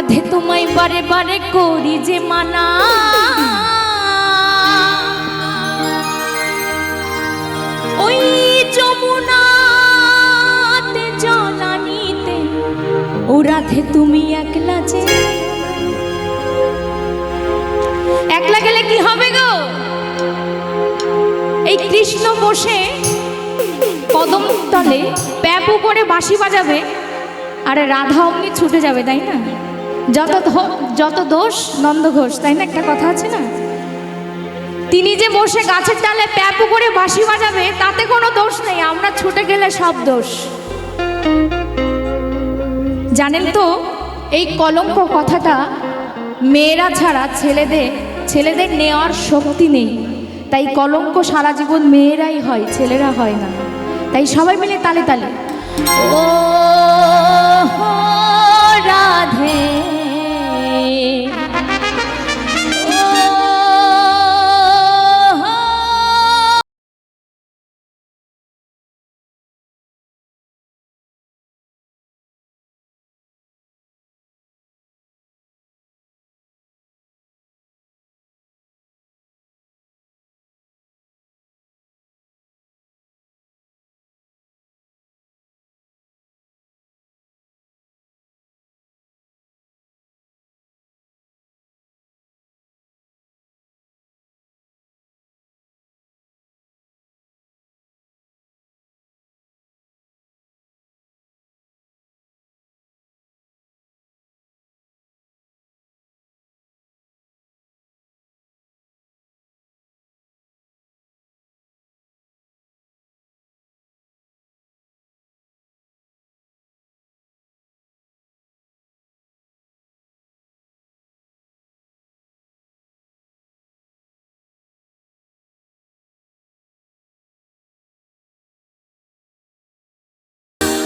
রাধে তোমায় বারে বারে করি যে মানা, ওই যমুনাতে জলানিতে ও রাধে তুমি একলা যে, একলা গেলে কি হবে গো? এই কৃষ্ণ বসে কদম তলে প্যাপু করে বাঁশি বাজাবে আর রাধা অমনি ছুটে যাবে, তাই না? যত দোষ নন্দ ঘোষ, তাই না? একটা কথা আছে না, তিনি যে বসে গাছের ডালে প্যাপু করে বাঁশি বাজাবে তাতে কোনো দোষ নেই, আমরা ছুটে গেলে সব দোষ। জানেন তো এই কলঙ্ক কথাটা মেয়েরা ছাড়া ছেলেদের নেওয়ার শক্তি নেই, তাই কলঙ্ক সারা জীবন মেয়েরাই হয়, ছেলেরা হয় না। তাই সবাই মিলে তালে তালে ও রাধে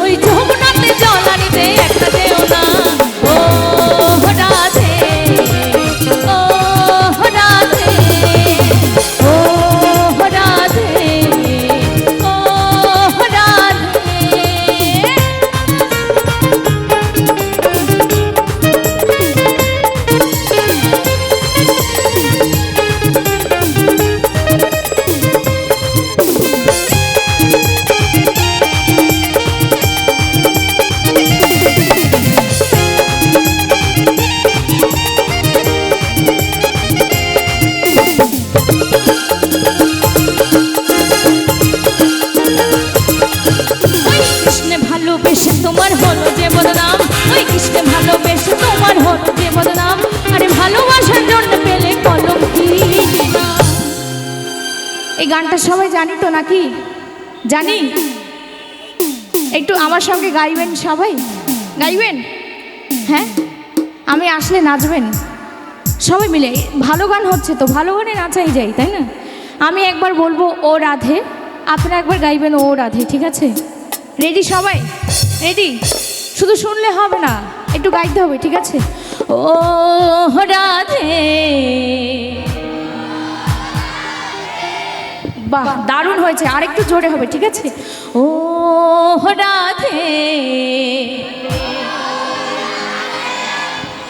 ওই যমুনাতে জলানিতে একটা যেও না, ও রাধে ও রাধে ও রাধে ও রাধে। ভালোবেসে তোমার হলো যে বদনাম, ওই কৃষ্ণে ভালোবেসে তোমার হলো যে বদনাম, আরে ভালোবাসার জন্য পেলে কলঙ্কি। এই গানটা সবাই জানি তো নাকি? জানি? একটু আমার সঙ্গে গাইবেন, সবাই গাইবেন? হ্যাঁ, আমি আসলে নাচবেন সবাই মিলে। ভালো গান হচ্ছে তো, ভালো গানে নাচাই যাই, তাই না? আমি একবার বলবো ও রাধে, আপনারা একবার গাইবেন ও রাধে, ঠিক আছে? রেডি সবাই? রেডি? শুধু শুনলে হবে না, একটু গাইতে হবে, ঠিক আছে? ও রাধে, বাহ দারুণ হয়েছে, আরেকটু জোরে হবে, ঠিক আছে? ও রাধে,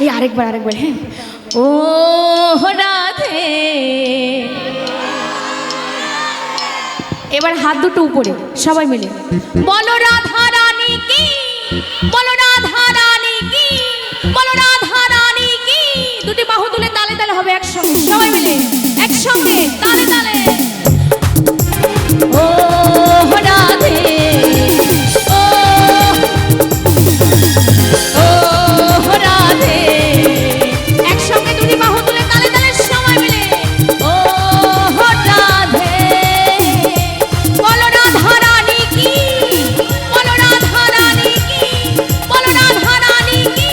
এই আরেকবার হ্যাঁ, ও রাধে। এবার হাত দুটো উপরে সবাই মিলে বলো রাধা রানী কি, বলো রাধা রানী কি, বলো রাধা রানী কি। দুটি বাহু তুলে তালে তালে হবে একসঙ্গে, সবাই মিলে একসঙ্গে তালে তালে। ও রাধে ও রাধে, একসঙ্গে দুটি বাহু তুলে তালে তালে সবাই মিলে ও রাধে। বলো রাধা রানী কি, বলো রাধা রানী কি, বলো রাধা রানী কি।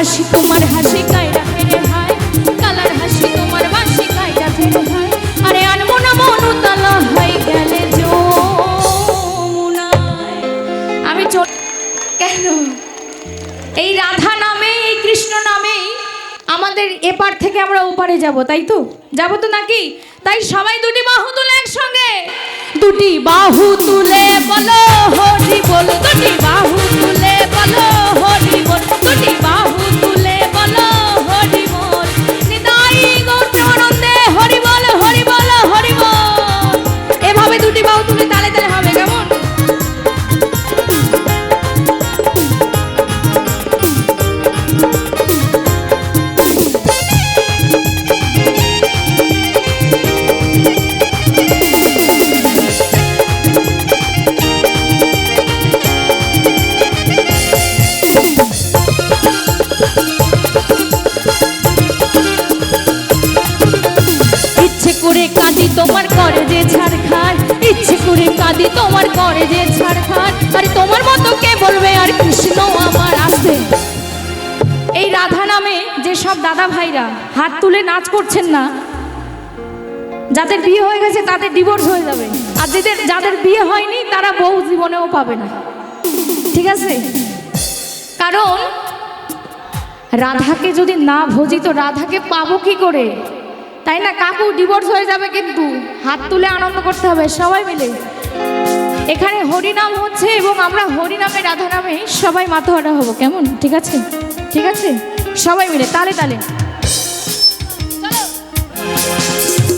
হাসি তোমার হাসি কায়রা ফেরে হায়, কালার হাসি তোমার বাসি কায়রা ফেরে হায়, আরে আনমনা মন উতলা হয়ে গেলে যমুনায়। আমি কেন এই রাধা নামে এই কৃষ্ণ নামেই আমাদের এপার থেকে আমরা ওপারে যাব, তাই তো যাব তো নাকি? তাই সবাই দুটি বাহু তুলে একসঙ্গে, দুটি বাহু তুলে বলো হরি বল, দুটি বাহু তুলে বলো হরি বল, দুটি বাহু তুলে বলো হরি বল, নিতাই গৌর প্রেমানন্দে হরি বল হরি বল হরি বল। এভাবে দুটি বাহু তুলে তালে তালে হবে, কেমন? তোমার করে যে ছাড়খাড়, ইচ্ছে করে কাঁদি তোমার করে যে ছাড়খাড়, আরে তোমার মতো কে বলবে আর কৃষ্ণ আমার আসবে। এই রাধা নামে যে সব দাদা ভাইরা হাত তুলে নাচ করছেন না, যাদের বিয়ে হয়ে গেছে তাদের ডিভোর্স হয়ে যাবে, আর যাদের বিয়ে হয়নি তারা বউ জীবনেও পাবে না, ঠিক আছে? কারণ রাধাকে যদি না ভজি তো রাধাকে পাবো কি করে, তাই না? কাকু ডিভোর্স হয়ে যাবে, কিন্তু হাত তুলে আনন্দ করতে হবে সবাই মিলে। এখানে হরিনাম হচ্ছে এবং আমরা হরিনামে রাধা নামে সবাই মাথাহারা হব, কেমন? ঠিক আছে, ঠিক আছে, সবাই মিলে তালে তালে।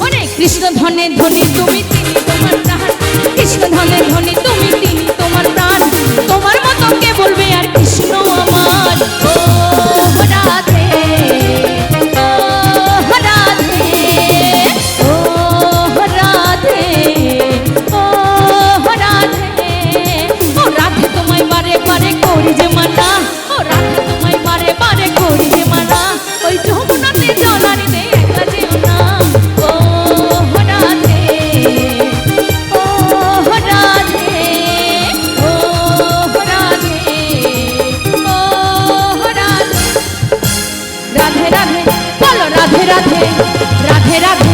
অনেক কৃষ্ণ ধনে ধনী তুমি তিনি তোমার প্রাণ, কৃষ্ণ ধনে ধনী তুমি তিনি তোমার প্রাণ, তোমার মতো কে বলবে আর কৃষ্ণ আমার। ও রাধে করি যে মানা, ও রাধে তোমায় বারে বারে করি যে মানা, ওই যমুনাতে জলানিতে একলা যেও না। ও রাধে ও রাধে ও রাধে ও রাধে, রাধে রাধে বলো রাধে রাধে রাধে রাধে।